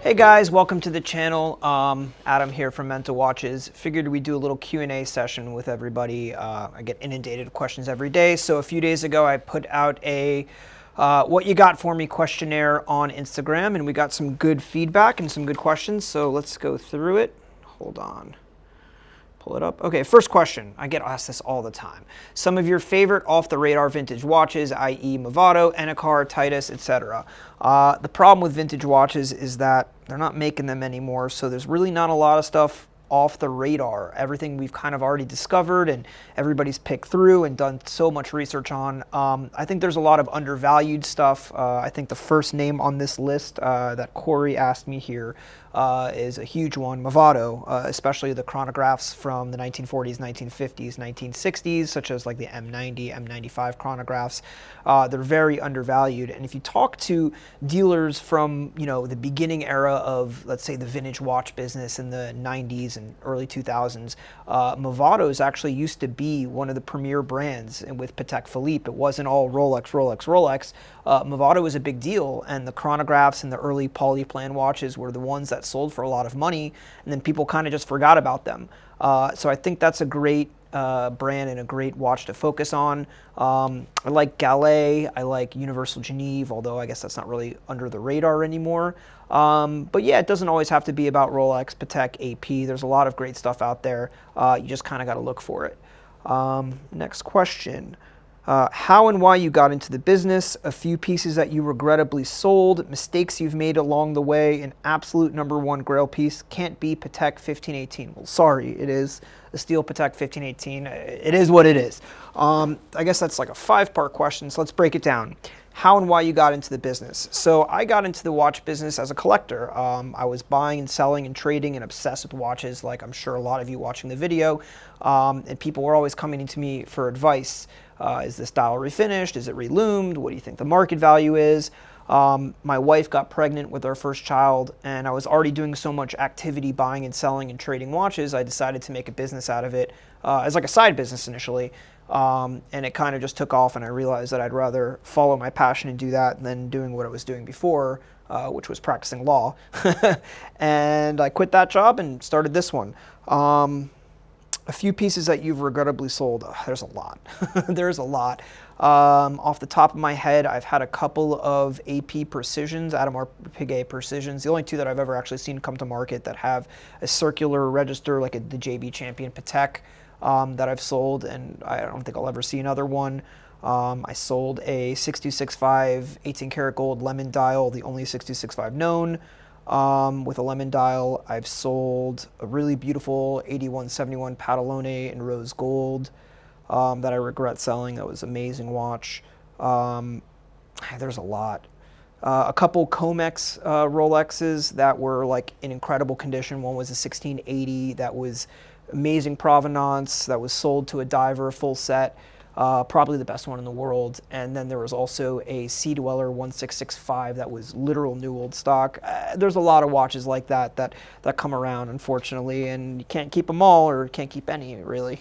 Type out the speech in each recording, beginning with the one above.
Hey guys, welcome to the channel. Adam here from Menta Watches. Figured we'd do a little Q&A session with everybody. I get inundated with questions every day. So a few days ago I put out a what you got for me questionnaire on Instagram, and we got some good feedback and some good questions. So let's go through it. Hold on. Pull it up. Okay, first question. I get asked this all the time. Some of your favorite off-the-radar vintage watches, i.e. Movado, Enicar, Titus, etc. The problem with vintage watches is that they're not making them anymore, so there's really not a lot of stuff off the radar. Everything we've kind of already discovered and everybody's picked through and done so much research on. I think there's a lot of undervalued stuff. I think the first name on this list that Corey asked me here is a huge one, Movado, especially the chronographs from the 1940s, 1950s, 1960s, such as like the M90, M95 chronographs. They're very undervalued. And if you talk to dealers from, the beginning era of, let's say, the vintage watch business in the 90s and early 2000s, Movado's actually used to be one of the premier brands with Patek Philippe. It wasn't all Rolex, Rolex, Rolex. Movado was a big deal, and the chronographs and the early polyplan watches were the ones that sold for a lot of money, and then people kind of just forgot about them. So I think that's a great brand and a great watch to focus on. I like Gallet, I like Universal Genève, although I guess that's not really under the radar anymore. But yeah, it doesn't always have to be about Rolex, Patek, AP. There's a lot of great stuff out there. You just kind of got to look for it. Next question. How and why you got into the business, a few pieces that you regrettably sold, mistakes you've made along the way, an absolute #1 grail piece, can't be Patek 1518. Well, sorry, it is a steel Patek 1518. It is what it is. I guess that's like a 5-part question, so let's break it down. How and why you got into the business. So I got into the watch business as a collector. I was buying and selling and trading and obsessed with watches, like I'm sure a lot of you watching the video, and people were always coming to me for advice. Is this dial refinished? Is it reloomed? What do you think the market value is? My wife got pregnant with our first child, and I was already doing so much activity buying and selling and trading watches, I decided to make a business out of it as like a side business initially. And it kind of just took off, and I realized that I'd rather follow my passion and do that than doing what I was doing before, which was practicing law. And I quit that job and started this one. A few pieces that you've regrettably sold. There's a lot. There's a lot. Off the top of my head, I've had a couple of AP Precisions, Audemars Piguet Precisions, the only two that I've ever actually seen come to market that have a circular register like the JB Champion Patek that I've sold, and I don't think I'll ever see another one. I sold a 6265 18 karat gold lemon dial, the only 6265 known. With a lemon dial. I've sold a really beautiful 8171 Padalone in rose gold that I regret selling. That was an amazing watch. There's a lot. A couple Comex Rolexes that were like in incredible condition. One was a 1680 that was amazing provenance, that was sold to a diver, full set. Probably the best one in the world. And then there was also a Sea Dweller 1665 that was literal new old stock. There's a lot of watches like that come around, unfortunately, and you can't keep them all, or can't keep any, really.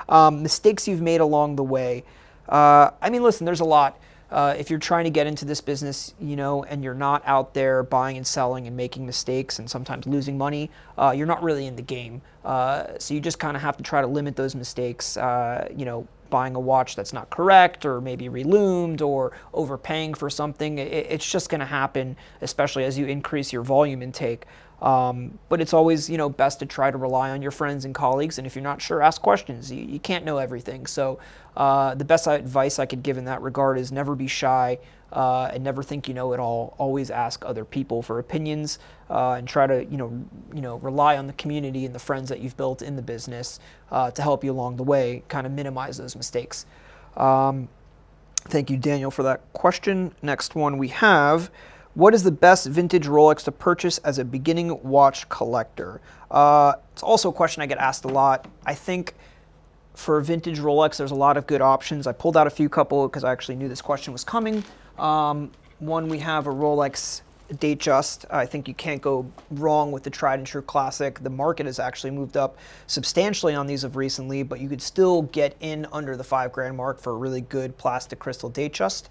Mistakes you've made along the way. I mean, listen, there's a lot. If you're trying to get into this business, and you're not out there buying and selling and making mistakes and sometimes losing money, you're not really in the game. So you just kind of have to try to limit those mistakes, buying a watch that's not correct, or maybe reloomed, or overpaying for something. It's just going to happen, especially as you increase your volume intake. But it's always, best to try to rely on your friends and colleagues. And if you're not sure, ask questions. You can't know everything. So the best advice I could give in that regard is never be shy and never think you know it all. Always ask other people for opinions and try to, rely on the community and the friends that you've built in the business to help you along the way, kind of minimize those mistakes. Thank you, Daniel, for that question. Next one we have. What is the best vintage Rolex to purchase as a beginning watch collector? It's also a question I get asked a lot. I think for a vintage Rolex, there's a lot of good options. I pulled out a couple because I actually knew this question was coming. One, we have a Rolex Datejust. I think you can't go wrong with the tried and true classic. The market has actually moved up substantially on these of recently, but you could still get in under the $5,000 mark for a really good plastic crystal Datejust.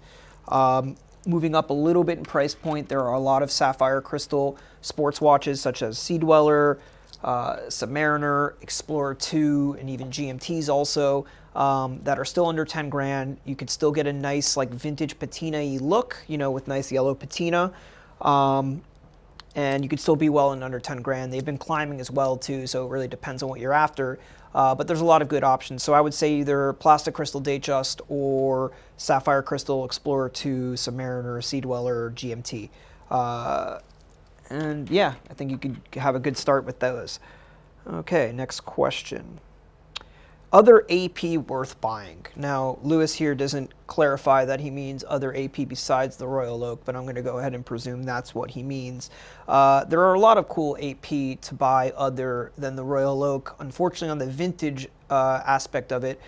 moving up a little bit in price point. There are a lot of sapphire crystal sports watches such as Sea Dweller, Submariner, Explorer 2, and even GMTs also that are still under 10 grand. You could still get a nice like vintage patina-y look, you know, with nice yellow patina. And you could still be well in under 10 grand. They've been climbing as well too, so it really depends on what you're after. But there's a lot of good options. So I would say either Plastic Crystal Datejust or Sapphire Crystal Explorer 2, Submariner, Sea Dweller, or GMT. And yeah, I think you could have a good start with those. Okay, next question. Other AP worth buying. Now, Lewis here doesn't clarify that he means other AP besides the Royal Oak, but I'm going to go ahead and presume that's what he means. There are a lot of cool AP to buy other than the Royal Oak. Unfortunately, on the vintage aspect of it,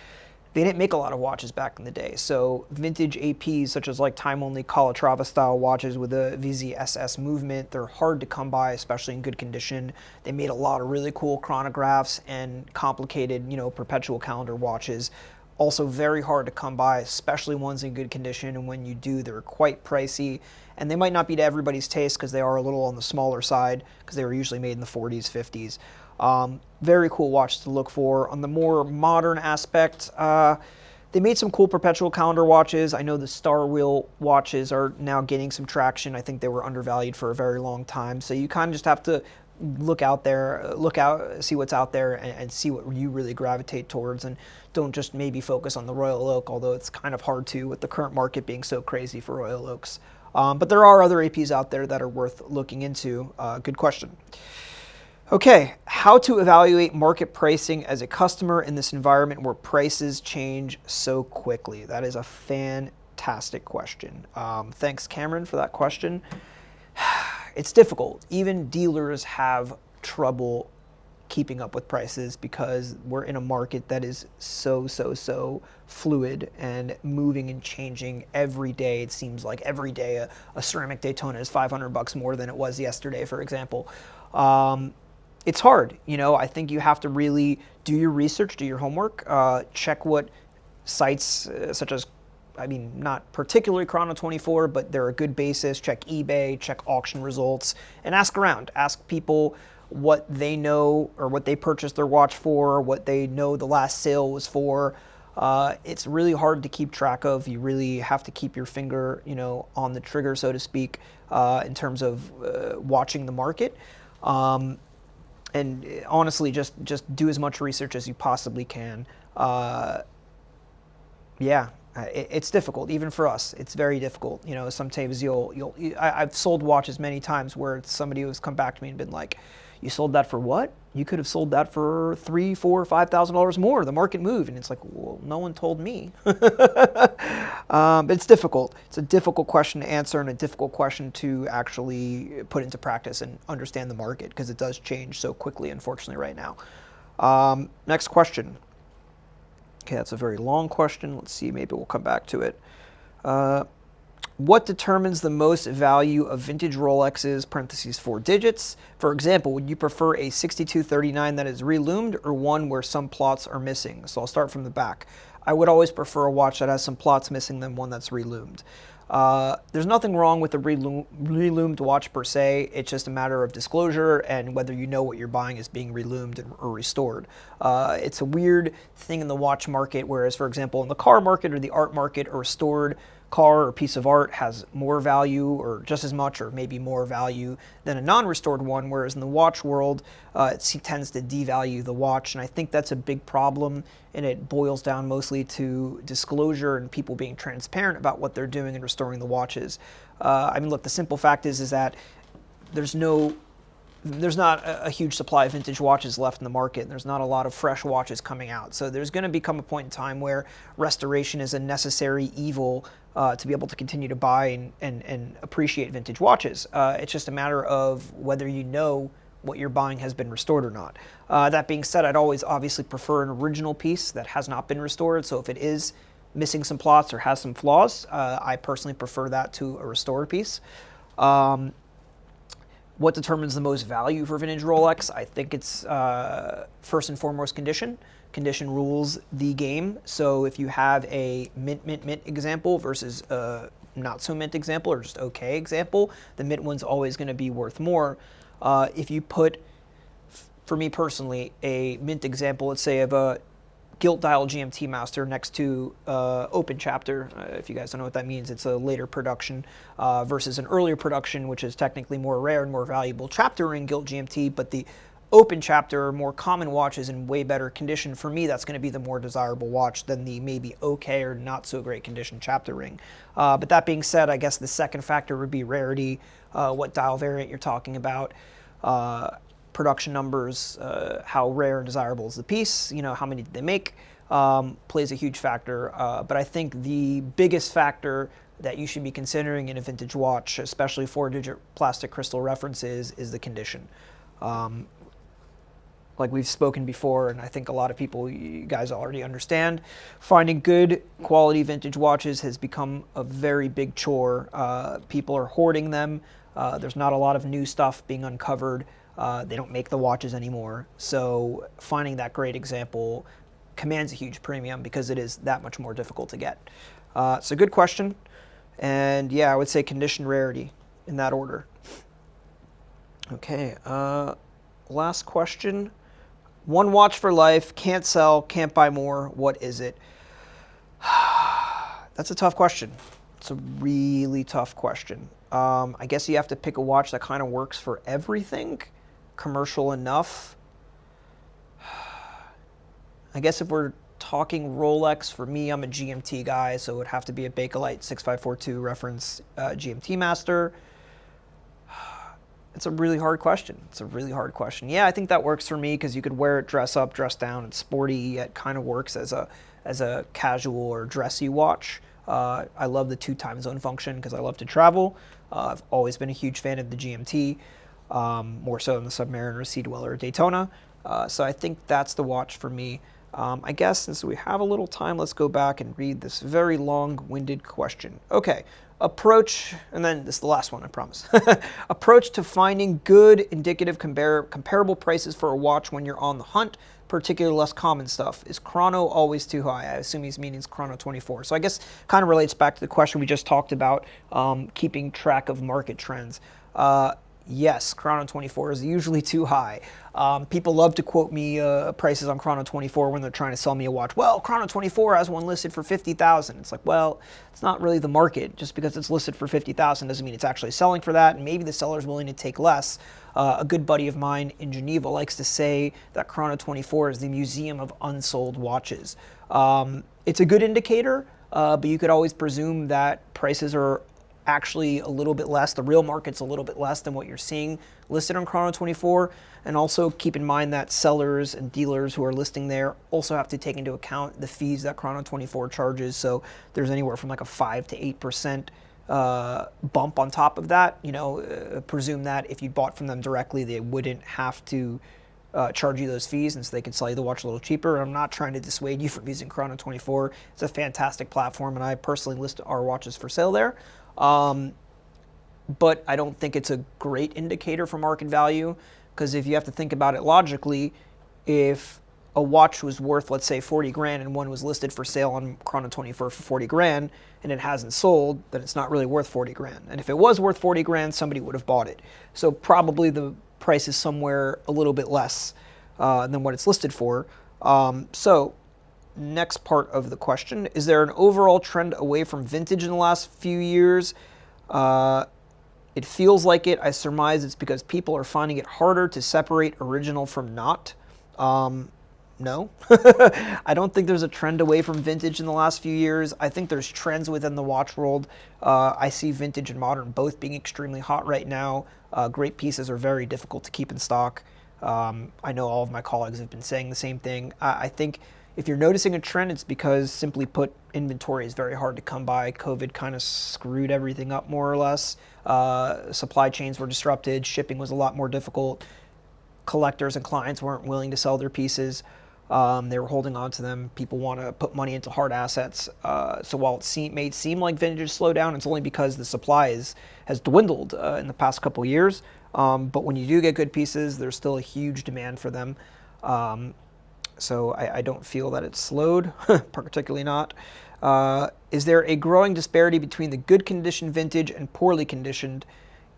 they didn't make a lot of watches back in the day. So vintage APs, such as like time-only Calatrava style watches with a VZSS movement, they're hard to come by, especially in good condition. They made a lot of really cool chronographs and complicated, you know, perpetual calendar watches. Also very hard to come by, especially ones in good condition. And when you do, they're quite pricey. And they might not be to everybody's taste because they are a little on the smaller side because they were usually made in the 40s, 50s. Very cool watch to look for. On the more modern aspect, they made some cool perpetual calendar watches. I know the Star Wheel watches are now gaining some traction. I think they were undervalued for a very long time. So you kind of just have to look out there, see what's out there and see what you really gravitate towards, and don't just maybe focus on the Royal Oak, although it's kind of hard to with the current market being so crazy for Royal Oaks. But there are other APs out there that are worth looking into. Good question. Okay, how to evaluate market pricing as a customer in this environment where prices change so quickly? That is a fantastic question. Thanks, Cameron, for that question. It's difficult. Even dealers have trouble keeping up with prices because we're in a market that is so fluid and moving and changing every day. It seems like every day a ceramic Daytona is $500 more than it was yesterday, for example. It's hard, you know. I think you have to really do your research, do your homework, check what sites such as, I mean, not particularly Chrono24, but they're a good basis. Check eBay, check auction results, and ask around. Ask people what they know or what they purchased their watch for, what they know the last sale was for. It's really hard to keep track of. You really have to keep your finger, you know, on the trigger, so to speak, in terms of watching the market. And honestly, just do as much research as you possibly can. Yeah, it's difficult, even for us. It's very difficult. You know, sometimes I've sold watches many times where somebody who's come back to me and been like, "You sold that for what? You could have sold that for $3,000, $4,000, $5,000 more. The market moved." And it's like, well, no one told me. It's difficult. It's a difficult question to answer and a difficult question to actually put into practice and understand the market because it does change so quickly, unfortunately, right now. Next question. Okay, that's a very long question. Let's see, maybe we'll come back to it. What determines the most value of vintage Rolexes, parentheses 4 digits? For example, would you prefer a 6239 that is reloomed or one where some plots are missing? So I'll start from the back. I would always prefer a watch that has some plots missing than one that's reloomed. There's nothing wrong with a reloomed watch per se. It's just a matter of disclosure and whether you know what you're buying is being reloomed or restored. It's a weird thing in the watch market, whereas, for example, in the car market or the art market, a restored car or piece of art has more value or just as much or maybe more value than a non-restored one, whereas in the watch world, it tends to devalue the watch. And I think that's a big problem, and it boils down mostly to disclosure and people being transparent about what they're doing in restoring the watches. I mean, look, the simple fact is that there's not a huge supply of vintage watches left in the market, and there's not a lot of fresh watches coming out. So there's going to become a point in time where restoration is a necessary evil to be able to continue to buy and appreciate vintage watches. It's just a matter of whether you know what you're buying has been restored or not. That being said, I'd always obviously prefer an original piece that has not been restored. So if it is missing some plots or has some flaws, I personally prefer that to a restored piece. What determines the most value for vintage Rolex? I think it's first and foremost condition. Condition rules the game. So if you have a mint example versus a not so mint example or just okay example, the mint one's always going to be worth more. If you put, for me personally, a mint example, let's say of a gilt dial GMT master next to open chapter. If you guys don't know what that means, it's a later production versus an earlier production, which is technically more rare and more valuable chapter ring gilt GMT, but the open chapter, more common watch is in way better condition. For me, that's going to be the more desirable watch than the maybe okay or not so great condition chapter ring. But that being said, I guess the second factor would be rarity, what dial variant you're talking about, production numbers, how rare and desirable is the piece, how many did they make, plays a huge factor. But I think the biggest factor that you should be considering in a vintage watch, especially 4-digit plastic crystal references, is the condition. Like we've spoken before, and I think a lot of people, you guys already understand, finding good quality vintage watches has become a very big chore. People are hoarding them. There's not a lot of new stuff being uncovered. They don't make the watches anymore. So finding that great example commands a huge premium because it is that much more difficult to get. It's a good question. And yeah, I would say condition, rarity in that order. Okay, last question. One watch for life, can't sell, can't buy more. What is it? That's a tough question. It's a really tough question. I guess you have to pick a watch that kind of works for everything. Commercial enough. I guess if we're talking Rolex, for me, I'm a GMT guy, so it would have to be a Bakelite 6542 reference GMT master. It's a really hard question. Yeah, I think that works for me because you could wear it, dress up, dress down. It's sporty. It kind of works as a casual or dressy watch. I love the 2 time zone function because I love to travel. I've always been a huge fan of the GMT, more so than the Submariner, Sea Dweller, or Daytona. So I think that's the watch for me. I guess since we have a little time, let's go back and read this very long-winded question. Okay. Approach, and then this is the last one, I promise. Approach to finding good, indicative, comparable prices for a watch when you're on the hunt, particularly less common stuff. Is chrono always too high? I assume he's meaning chrono 24. So I guess kind of relates back to the question we just talked about, keeping track of market trends. Yes, chrono 24 is usually too high. People love to quote me prices on chrono 24 when they're trying to sell me a watch. Well, chrono 24 has one listed for $50,000. It's like, well, it's not really the market. Just because it's listed for $50,000 doesn't mean it's actually selling for that, and maybe the seller's willing to take less. A good buddy of mine in Geneva likes to say that chrono 24 is the museum of unsold watches. It's a good indicator, but you could always presume that prices are actually a little bit less. The real market's a little bit less than what you're seeing listed on chrono 24. And also keep in mind that sellers and dealers who are listing there also have to take into account the fees that chrono 24 charges. So there's anywhere from like a 5 to 8% bump on top of that. Presume that if you bought from them directly, they wouldn't have to charge you those fees, and so they can sell you the watch a little cheaper. I'm not trying to dissuade you from using chrono 24. It's a fantastic platform, and I personally list our watches for sale there. But I don't think it's a great indicator for market value, because if you have to think about it logically, if a watch was worth, let's say, 40 grand and one was listed for sale on chrono 24 for 40 grand and it hasn't sold, then it's not really worth 40 grand. And if it was worth 40 grand, somebody would have bought it. So probably the price is somewhere a little bit less than what it's listed for. So next part of the question, is there an overall trend away from vintage in the last few years? It feels like it. I surmise it's because people are finding it harder to separate original from not. No. I don't think there's a trend away from vintage in the last few years. I think there's trends within the watch world. I see vintage and modern both being extremely hot right now. Great pieces are very difficult to keep in stock. I know all of my colleagues have been saying the same thing. I think if you're noticing a trend, it's because, simply put, inventory is very hard to come by. COVID kind of screwed everything up more or less. Supply chains were disrupted. Shipping was a lot more difficult. Collectors and clients weren't willing to sell their pieces. They were holding on to them. People want to put money into hard assets. So while it may seem like vintage slowed down, it's only because the supply has dwindled in the past couple of years. But when you do get good pieces, there's still a huge demand for them. so I don't feel that it's slowed, particularly not. Is there a growing disparity between the good conditioned vintage and poorly conditioned?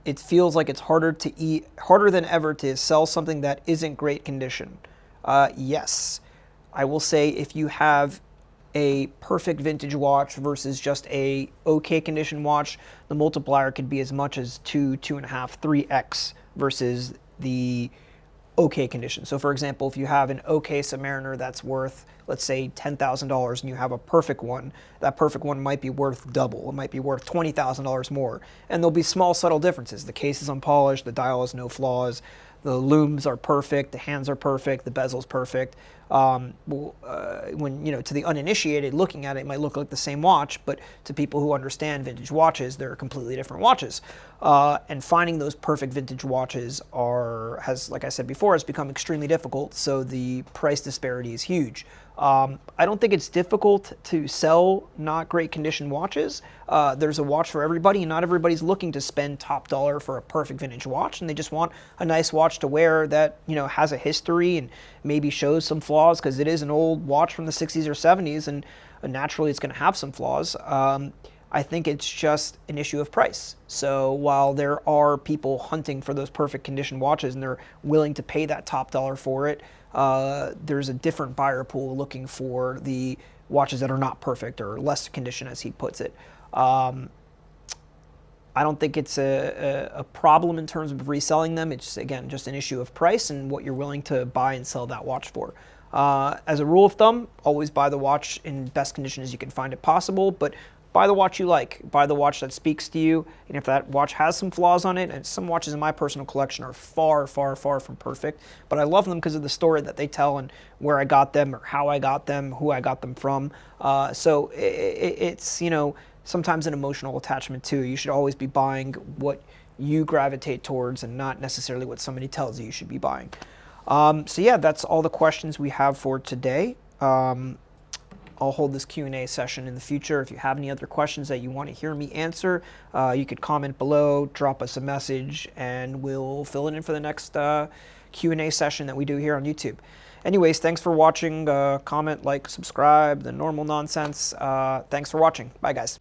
It feels like it's harder than ever to sell something that isn't great condition. Yes, I will say if you have a perfect vintage watch versus just a okay condition watch, the multiplier could be as much as 2.5, 3x versus the okay condition. So for example, if you have an okay Submariner that's worth, let's say $10,000 and you have a perfect one, that perfect one might be worth double. It might be worth $20,000 more. And there'll be small subtle differences. The case is unpolished, the dial has no flaws, the looms are perfect, the hands are perfect, the bezel's perfect. When, to the uninitiated looking at it, it might look like the same watch, but to people who understand vintage watches, they're completely different watches. And finding those perfect vintage watches like I said before, has become extremely difficult, so the price disparity is huge. I don't think it's difficult to sell not great condition watches. There's a watch for everybody, and not everybody's looking to spend top dollar for a perfect vintage watch, and they just want a nice watch to wear that, has a history and maybe shows some flaws, because it is an old watch from the 60s or 70s, and naturally it's going to have some flaws. I think it's just an issue of price. So while there are people hunting for those perfect condition watches and they're willing to pay that top dollar for it, there's a different buyer pool looking for the watches that are not perfect or less condition, as he puts it. I don't think it's a problem in terms of reselling them. It's, again, just an issue of price and what you're willing to buy and sell that watch for. As a rule of thumb, always buy the watch in best condition as you can find it possible, but buy the watch you like. Buy the watch that speaks to you, and if that watch has some flaws on it, and some watches in my personal collection are far, far, far from perfect, but I love them because of the story that they tell and where I got them or how I got them, who I got them from. So it's, sometimes an emotional attachment too. You should always be buying what you gravitate towards and not necessarily what somebody tells you should be buying. So yeah, that's all the questions we have for today. I'll hold this Q&A session in the future. If you have any other questions that you want to hear me answer, you could comment below, drop us a message, and we'll fill it in for the next Q&A session that we do here on YouTube. Anyways, thanks for watching. Comment, like, subscribe, the normal nonsense. Thanks for watching. Bye, guys.